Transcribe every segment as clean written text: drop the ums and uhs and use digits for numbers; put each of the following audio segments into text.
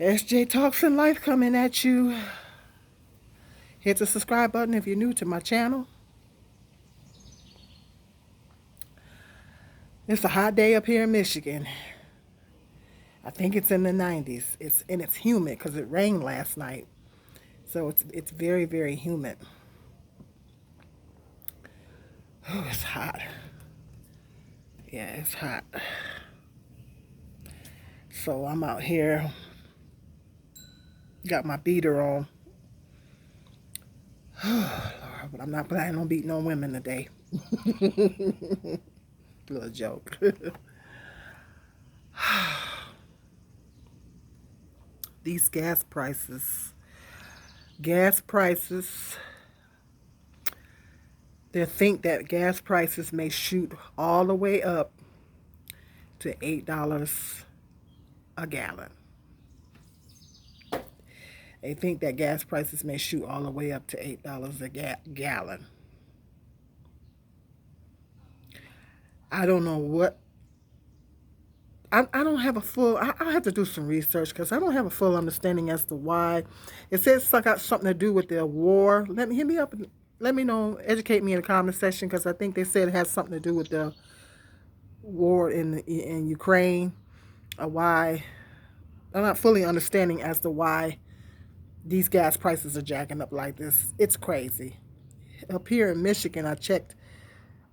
SJ Talks and Life coming at you. Hit the subscribe button if you're new to my channel. It's a hot day up here in Michigan. I think it's in the 90s. It's humid because it rained last night. So it's very, very humid. Oh, it's hot. Yeah, it's hot. So I'm out here. Got my beater on. But I'm not planning on beating on women today. Little joke. These gas prices. They think that gas prices may shoot all the way up to $8 a gallon. They think that gas prices may shoot all the way up to $8 a gallon. I don't know what. I don't have a full. I have to do some research because I don't have a full understanding as to why. It says it's got something to do with the war. Hit me up and let me know. Educate me in the comment section because I think they said it has something to do with the war in Ukraine. Why I'm not fully understanding as to why these gas prices are jacking up like this. It's crazy. Up here in Michigan, I checked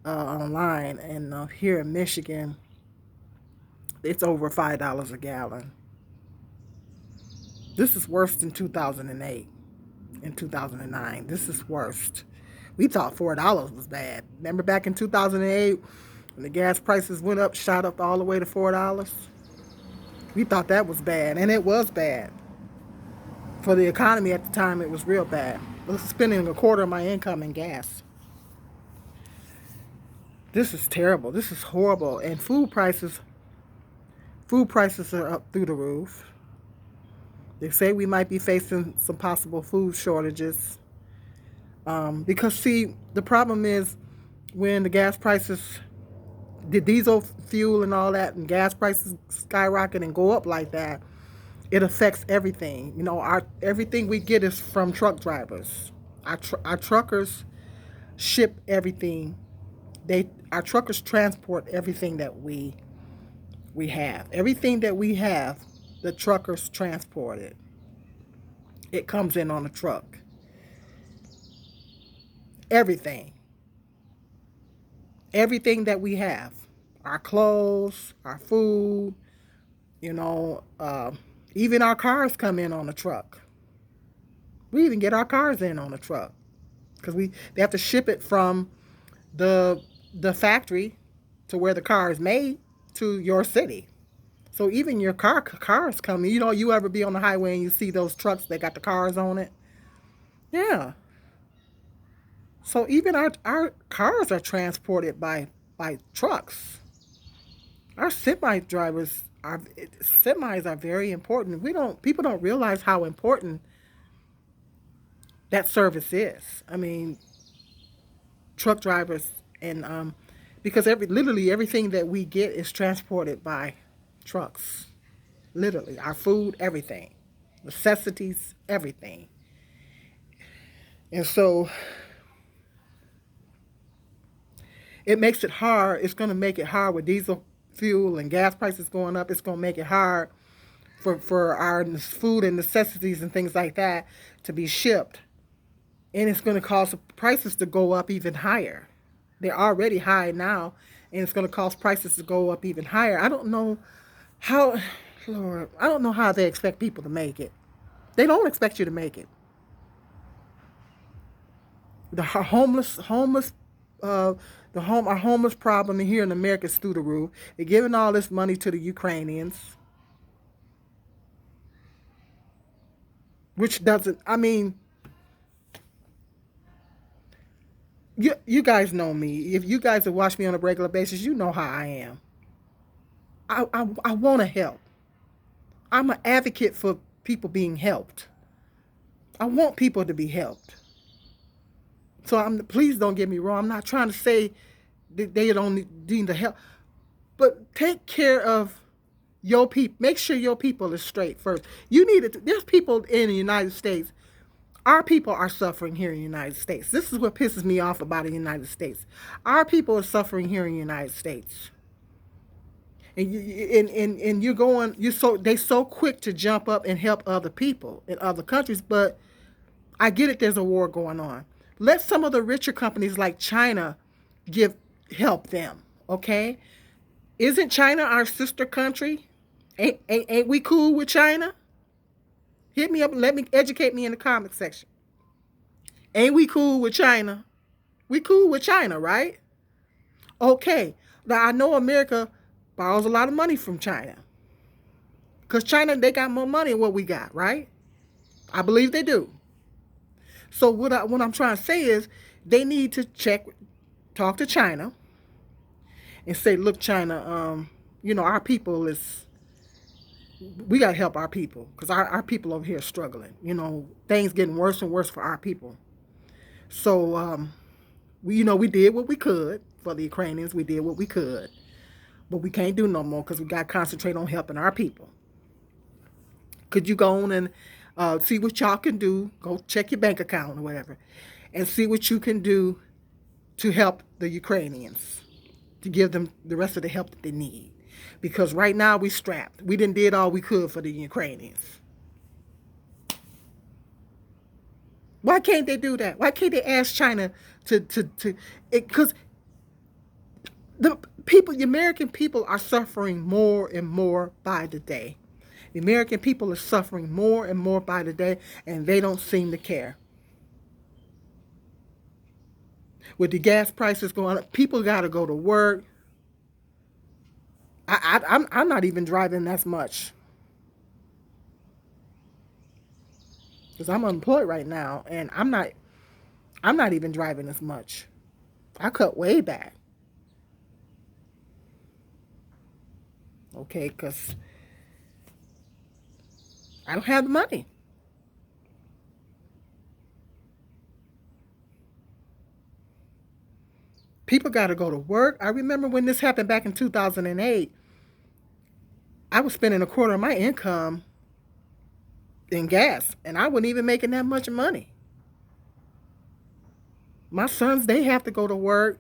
online, and here in Michigan, it's over $5 a gallon. This is worse than 2008 and 2009. This is worst. We thought $4 was bad. Remember back in 2008 when the gas prices went up, shot up all the way to $4? We thought that was bad, and it was bad. For the economy at the time, it was real bad. I was spending a quarter of my income in gas. This is terrible. This is horrible. And food prices are up through the roof. They say we might be facing some possible food shortages. Because, see, the problem is when the gas prices, the diesel fuel and all that, and gas prices skyrocket and go up like that, it affects everything. You know, everything we get is from truck drivers. Our truckers ship everything. Our truckers transport everything that we have. Everything that we have, the truckers transport it. It comes in on a truck. Everything. Everything that we have. Our clothes, our food, even our cars come in on a truck. We even get our cars in on a truck. Because they have to ship it from the factory to where the car is made to your city. So even your cars come. You ever be on the highway and you see those trucks that got the cars on it? Yeah. So even our cars are transported by trucks. Our semis are very important. People don't realize how important that service is. I mean, truck drivers and because literally everything that we get is transported by trucks. Literally, our food, everything, necessities, everything. And so it makes it hard. It's going to make it hard with diesel fuel and gas prices going up. It's going to make it hard for our food and necessities and things like that to be shipped. And it's going to cause prices to go up even higher. They're already high now, and it's going to cause prices to go up even higher. I don't know how they expect people to make it. They don't expect you to make it. Our homeless problem here in America is through the roof. They're giving all this money to the Ukrainians, which doesn't. I mean, you guys know me. If you guys have watched me on a regular basis, you know how I am. I want to help. I'm an advocate for people being helped. I want people to be helped. So please don't get me wrong. I'm not trying to say that they don't need the help, but take care of Your people, make sure your people is straight first. You need it. There's people in the United States. Our people are suffering here in the United States. This is what pisses me off about the United States. Our people are suffering here in the United States. And you're going, they so quick to jump up and help other people in other countries, but I get it, there's a war going on. Let some of the richer companies like China help them, okay? Isn't China our sister country? Ain't we cool with China? Hit me up and educate me in the comment section. Ain't we cool with China? We cool with China, right? Okay. Now I know America borrows a lot of money from China. Because China, they got more money than what we got, right? I believe they do. So what I'm trying to say is they need to talk to China and say, look, China, our people we got to help our people because our people over here are struggling. Things getting worse and worse for our people. So, we did what we could for the Ukrainians. We did what we could. But we can't do no more because we got to concentrate on helping our people. Could you go on and see what y'all can do? Go check your bank account or whatever and see what you can do to help the Ukrainians, to give them the rest of the help that they need. Because right now we strapped. We did all we could for the Ukrainians. Why can't they do that? Why can't they ask China because the American people are suffering more and more by the day. The American people are suffering more and more by the day, and they don't seem to care. With the gas prices going up, people got to go to work. I'm not even driving as much because I'm unemployed right now, and I'm not even driving as much. I cut way back. Okay, because I don't have the money. People got to go to work. I remember when this happened back in 2008. I was spending a quarter of my income in gas, and I wasn't even making that much money. My sons, they have to go to work.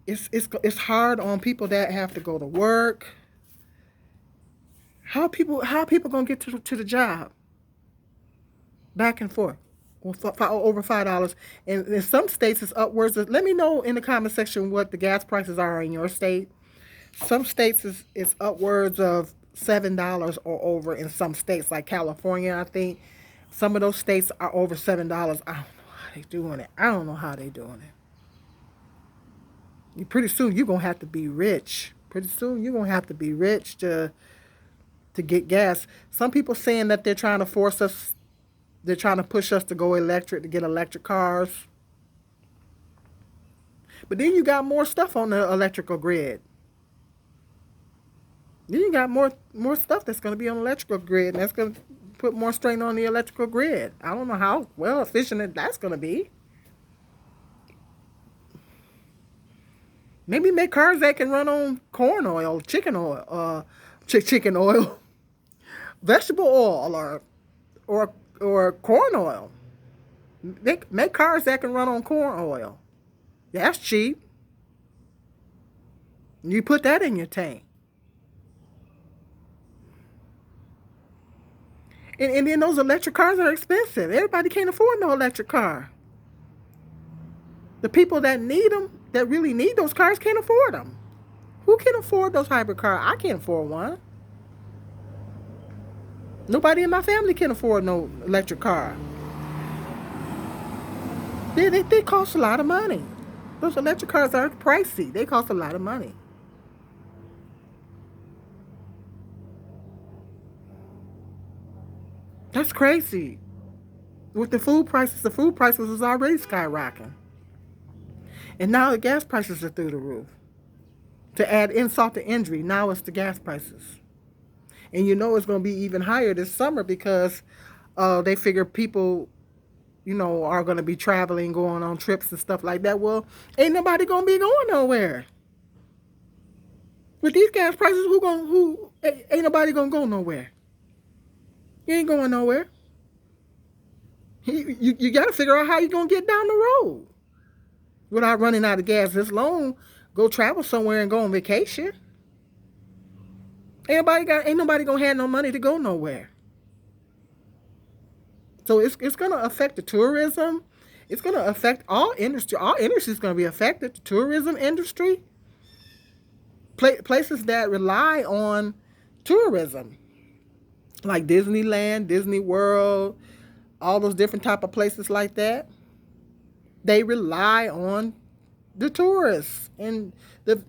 It's hard on people that have to go to work. How people gonna get to the job? Back and forth, for over $5, and in some states it's upwards of. Let me know in the comment section what the gas prices are in your state. Some states it's upwards of $7 or over in some states, like California, I think. Some of those states are over $7. I don't know how they doing it. Pretty soon you're gonna have to be rich. To get gas. Some people saying that they're trying to push us to go electric, to get electric cars. But then you got more stuff on the electrical grid. Then you got more stuff that's going to be on the electrical grid, and that's going to put more strain on the electrical grid. I don't know how well efficient that's going to be. Maybe make cars that can run on corn oil, chicken oil, vegetable oil, or corn oil. Make cars that can run on corn oil. That's cheap. You put that in your tank. And then those electric cars are expensive. Everybody can't afford no electric car. The people that need them, that really need those cars, can't afford them. Who can afford those hybrid cars? I can't afford one. Nobody in my family can afford no electric car. They cost a lot of money. Those electric cars are pricey. They cost a lot of money. That's crazy. With the food prices was already skyrocketing. And now the gas prices are through the roof. To add insult to injury, now it's the gas prices. And it's going to be even higher this summer because they figure people, are going to be traveling, going on trips and stuff like that. Well, ain't nobody going to be going nowhere. With these gas prices, Ain't nobody gonna go nowhere. You ain't going nowhere. You got to figure out how you gonna get down the road without running out of gas. This long, go travel somewhere and go on vacation. Ain't nobody gonna have no money to go nowhere. So it's gonna affect the tourism. It's gonna affect all industry. All industry is gonna be affected. The tourism industry, places that rely on tourism, like Disneyland, Disney World, all those different type of places like that. They rely on the tourists and the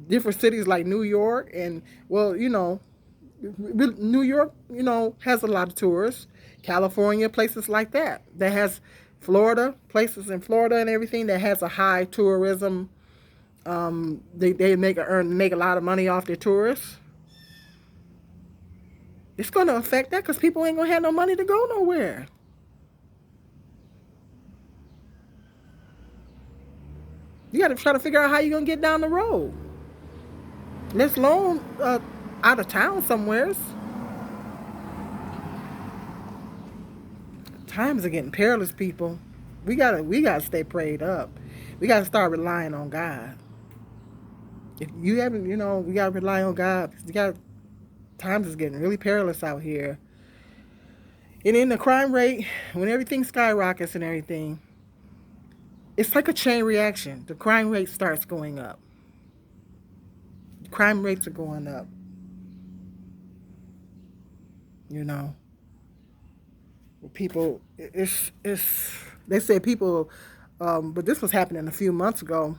different cities like New York and, well, New York, has a lot of tourists. California, places like that. That has Florida, places in Florida and everything that has a high tourism. They make a lot of money off their tourists. It's going to affect that because people ain't going to have no money to go nowhere. You got to try to figure out how you're going to get down the road. Let alone out of town somewheres. Times are getting perilous, people. We gotta stay prayed up. We gotta start relying on God. If you haven't, we gotta rely on God. Times is getting really perilous out here. And in the crime rate, when everything skyrockets and everything, it's like a chain reaction. The crime rate starts going up. Crime rates are going up. People, they say people, but this was happening a few months ago.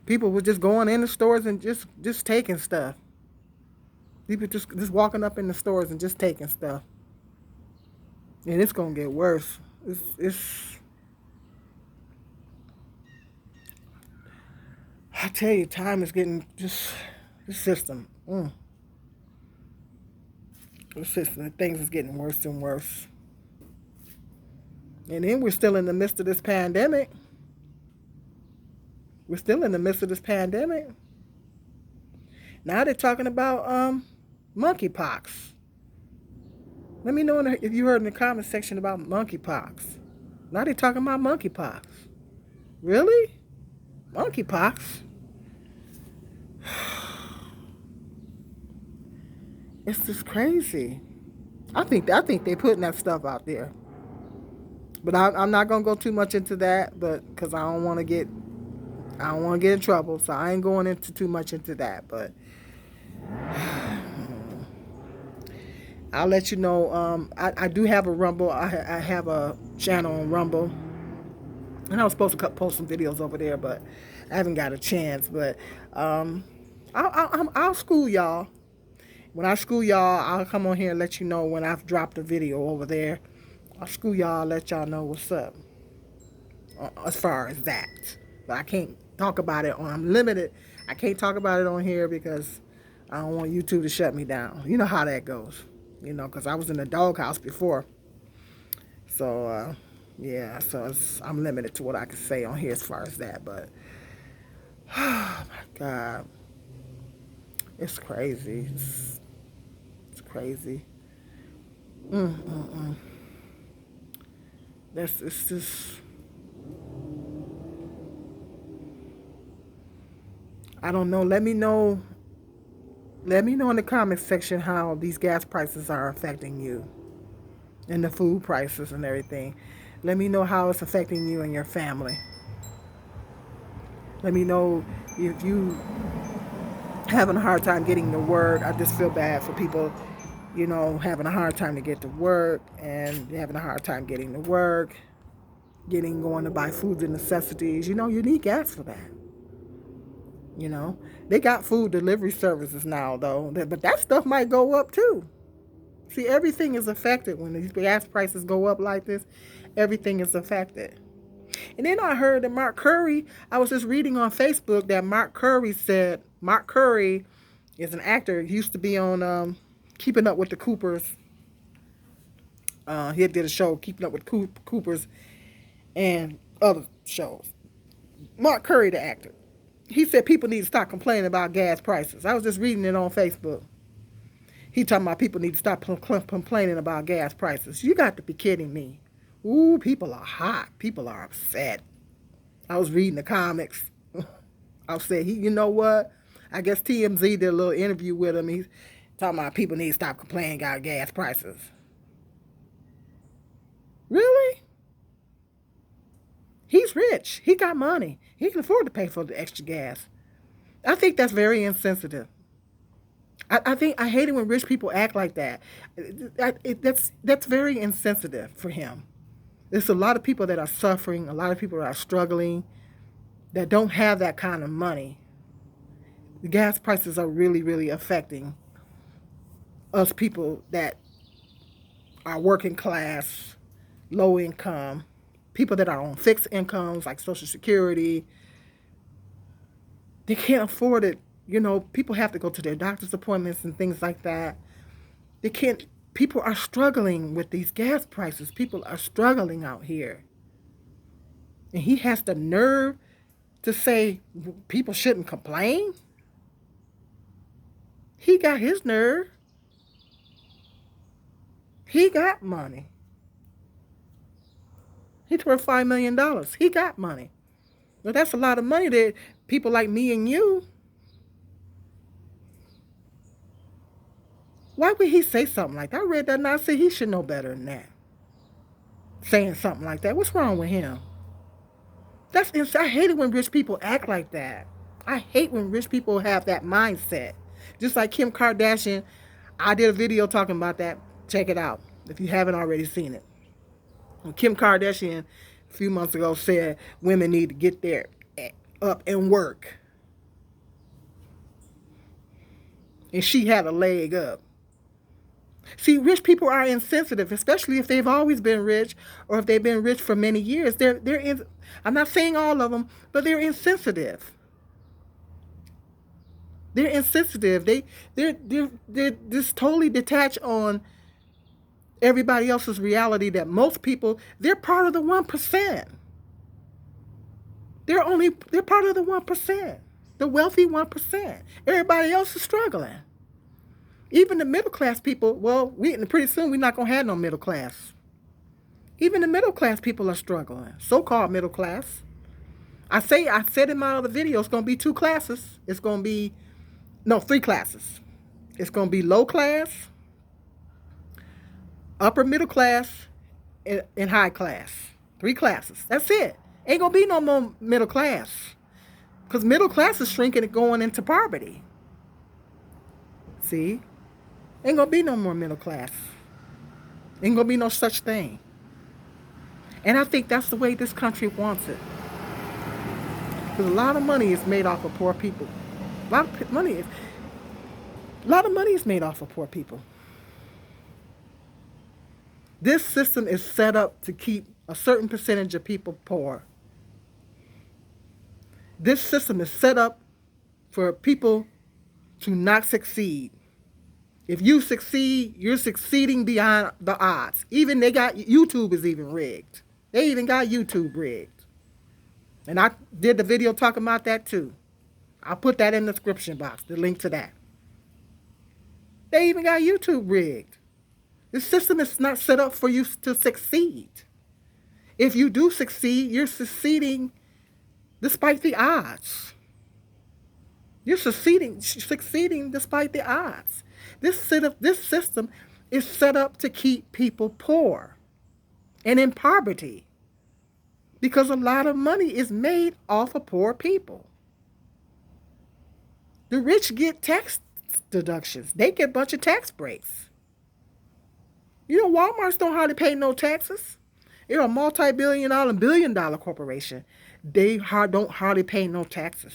People were just going in the stores and just taking stuff. People just walking up in the stores and just taking stuff. And it's gonna get worse. I tell you, time is getting just the system. The system, things is getting worse and worse. And then we're still in the midst of this pandemic. Now they're talking about monkeypox. Let me know if you heard in the comment section about monkeypox. Now they're talking about monkeypox. Really? Monkeypox? It's just crazy. I think they're putting that stuff out there. But I'm not gonna go too much into that, but because I don't want to get in trouble, so I ain't going into too much into that. But I'll let you know. I do have a Rumble. I have a channel on Rumble, and I was supposed to post some videos over there, but I haven't got a chance. But I'll school y'all. When I school y'all, I'll come on here and let you know when I've dropped a video over there. I'll school y'all, let y'all know what's up as far as that. But I can't talk about it I'm limited. I can't talk about it on here because I don't want YouTube to shut me down. You know how that goes. Because I was in the doghouse before. So, yeah, so I'm limited to what I can say on here as far as that. But, oh my God. It's crazy. It's crazy. It's just, I don't know. Let me know in the comment section how these gas prices are affecting you and the food prices and everything. Let me know how it's affecting you and your family. Let me know if you having a hard time getting to work. I just feel bad for people, having a hard time to get to work and having a hard time getting to work, going to buy foods and necessities. You need gas for that. They got food delivery services now, though, but that stuff might go up too. See, everything is affected when these gas prices go up like this. Everything is affected. And then I heard that Mark Curry, I was just reading on Facebook that Mark Curry is an actor. He used to be on Keeping Up with the Coopers. He did a show, Keeping Up with Coopers, and other shows. Mark Curry, the actor. He said people need to stop complaining about gas prices. I was just reading it on Facebook. He talking about people need to stop complaining about gas prices. You got to be kidding me. Ooh, people are hot. People are upset. I was reading the comics. I said, you know what? I guess TMZ did a little interview with him. He's talking about people need to stop complaining about gas prices. Really? He's rich. He got money. He can afford to pay for the extra gas. I think that's very insensitive. I hate it when rich people act like that. That's very insensitive for him. There's a lot of people that are suffering, a lot of people that are struggling, that don't have that kind of money. The gas prices are really, really affecting us people that are working class, low income, people that are on fixed incomes like Social Security. They can't afford it. You know, people have to go to their doctor's appointments and things like that. They can't, people are struggling with these gas prices. People are struggling out here. And he has the nerve to say people shouldn't complain. He got his nerve. He got money. He's worth $5 million. He got money. Well, that's a lot of money that people like me and you. Why would he say something like that? I read that and I said he should know better than that. Saying something like that. What's wrong with him? I hate it when rich people act like that. I hate when rich people have that mindset. Just like Kim Kardashian. I did a video talking about that. Check it out if you haven't already seen it. When Kim Kardashian a few months ago said women need to get their up and work. And she had a leg up. See, rich people are insensitive, especially if they've always been rich or if they've been rich for many years. I'm not saying all of them, but they're insensitive. They're insensitive. They're just totally detached on everybody else's reality that most people, they're part of the 1%. They're part of the 1%. The wealthy 1%. Everybody else is struggling. Even the middle class people, well, pretty soon we're not going to have no middle class. Even the middle class people are struggling. So-called middle class. I said in my other video, it's going to be 2 classes. It's going to be, 3 classes. It's going to be low class, upper middle class, and high class. 3 classes. That's it. Ain't going to be no more middle class. Because middle class is shrinking and going into poverty. See? Ain't going to be no more middle class. Ain't going to be no such thing. And I think that's the way this country wants it. Because a lot of money is made off of poor people. A lot of money is made off of poor people. This system is set up to keep a certain percentage of people poor. This system is set up for people to not succeed. If you succeed, you're succeeding beyond the odds. Even YouTube is even rigged. They even got YouTube rigged. And I did the video talking about that too. I'll put that in the description box, the link to that. They even got YouTube rigged. The system is not set up for you to succeed. If you do succeed, you're succeeding despite the odds. You're succeeding despite the odds. This system is set up to keep people poor and in poverty because a lot of money is made off of poor people. The rich get tax deductions. They get a bunch of tax breaks. You know, Walmart's don't hardly pay no taxes. They're a multi-billion-dollar and billion-dollar corporation. They don't hardly pay no taxes.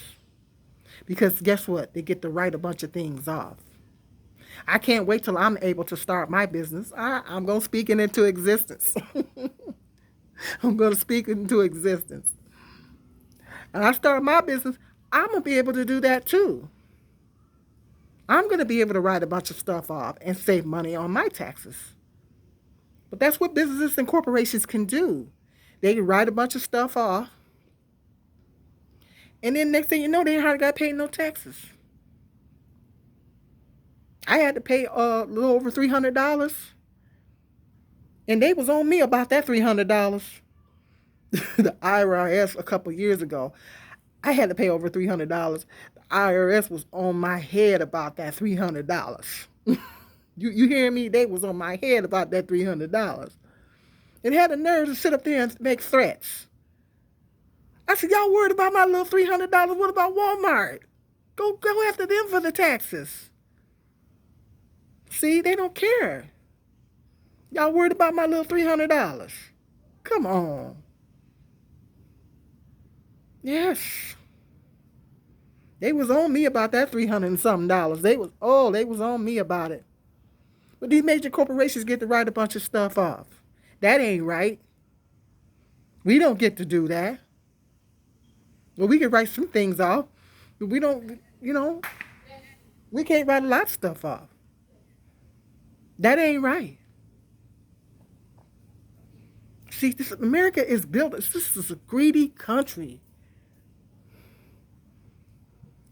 Because guess what? They get to write a bunch of things off. I can't wait till I'm able to start my business. I'm going to speak it into existence. I'm going to speak it into existence. And I start my business, I'm going to be able to do that too. I'm going to be able to write a bunch of stuff off and save money on my taxes. But that's what businesses and corporations can do. They can write a bunch of stuff off. And then next thing you know, they ain't hardly got paid no taxes. I had to pay a little over $300, and they was on me about that $300. The IRS a couple years ago, I had to pay over $300. The IRS was on my head about that $300. You hear me? They was on my head about that $300. And had the nerve to sit up there and make threats. I said, y'all worried about my little $300? What about Walmart? Go after them for the taxes. See, they don't care. Y'all worried about my little $300? Come on. Yes. They was on me about that $300 and something dollars. They was on me about it. But these major corporations get to write a bunch of stuff off. That ain't right. We don't get to do that. Well, we can write some things off, but we don't, we can't write a lot of stuff off. That ain't right. See, America is built, this is a greedy country.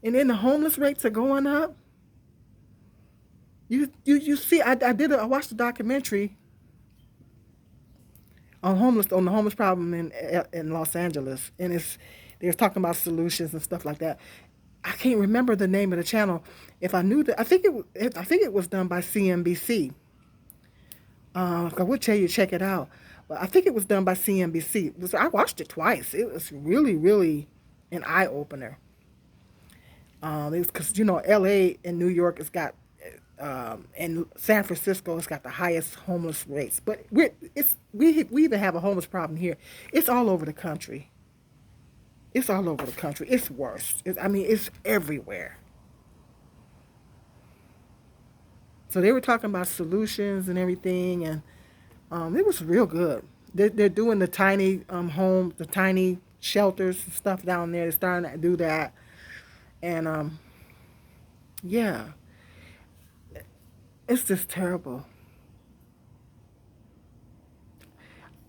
And then the homeless rates are going up. You see, I watched a documentary on the homeless problem in Los Angeles, and they were talking about solutions and stuff like that. I can't remember the name of the channel. If I knew that, I think it was done by CNBC. I would tell you to check it out, but I think it was done by CNBC. I watched it twice. It was really, really an eye opener. It was because L.A. and New York has got, and San Francisco has got the highest homeless rates. But we even have a homeless problem here. It's all over the country. It's all over the country. It's worse. It's everywhere. So they were talking about solutions and everything, and it was real good. They're doing the tiny homes, the tiny shelters and stuff down there. They're starting to do that, and yeah, it's just terrible.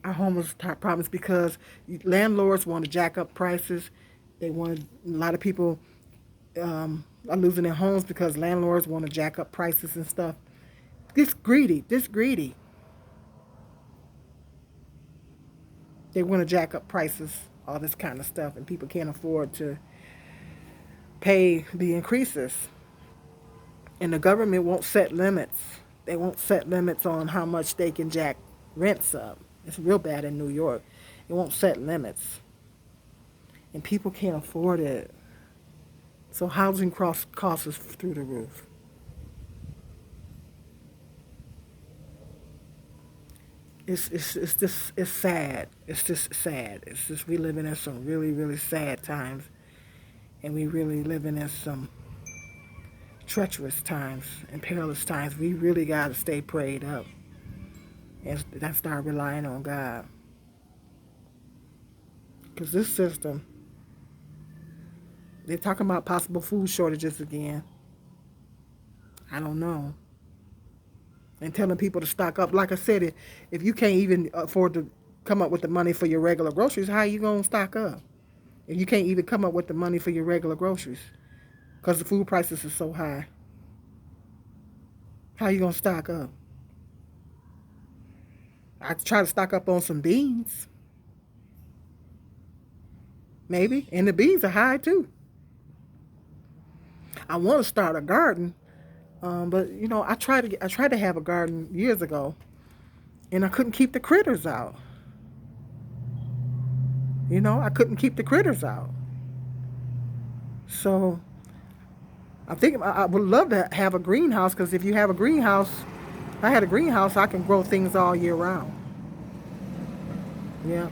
Our homeless problems because landlords want to jack up prices. A lot of people are losing their homes because landlords want to jack up prices and stuff. This greedy. They want to jack up prices, all this kind of stuff, and people can't afford to pay the increases. And the government won't set limits. They won't set limits on how much they can jack rents up. It's real bad in New York. It won't set limits. And people can't afford it. So housing costs is through the roof. It's sad. It's just sad. It's just we living in some really, really sad times. And we really living in some treacherous times and perilous times. We really got to stay prayed up and start relying on God. Because this system, they're talking about possible food shortages again. I don't know. And telling people to stock up. Like I said, if you can't even afford to come up with the money for your regular groceries, how are you going to stock up? If you can't even come up with the money for your regular groceries because the food prices are so high, how are you going to stock up? I try to stock up on some beans. Maybe. And the beans are high too. I want to start a garden. But I tried to have a garden years ago, and I couldn't keep the critters out. I couldn't keep the critters out. So I think I would love to have a greenhouse, because if you have a greenhouse, if I had a greenhouse, I can grow things all year round. Yeah.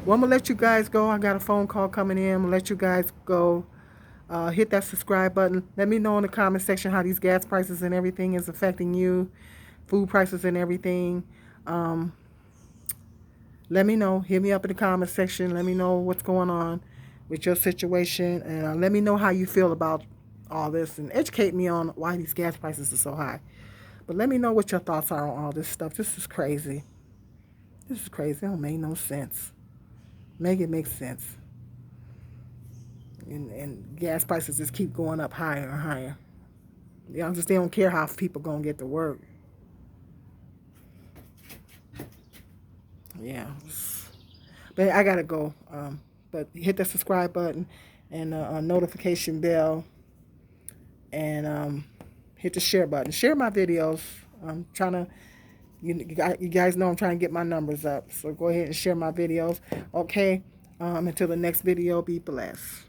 Well, I'm gonna let you guys go. I got a phone call coming in. I'm gonna let you guys go. Hit that subscribe button. Let me know in the comment section how these gas prices and everything is affecting you, food prices and everything. Let me know. Hit me up in the comment section. Let me know what's going on with your situation, and let me know how you feel about all this, and educate me on why these gas prices are so high. But let me know what your thoughts are on all this stuff. This is crazy. This is crazy. It don't make no sense. Make it make sense. And gas prices just keep going up higher and higher. Yeah, just they don't care how people gonna get to work. Yeah, but I gotta go. But hit the subscribe button and notification bell, and hit the share button. Share my videos. I'm trying to. You guys know I'm trying to get my numbers up. So go ahead and share my videos. Okay. Until the next video, be blessed.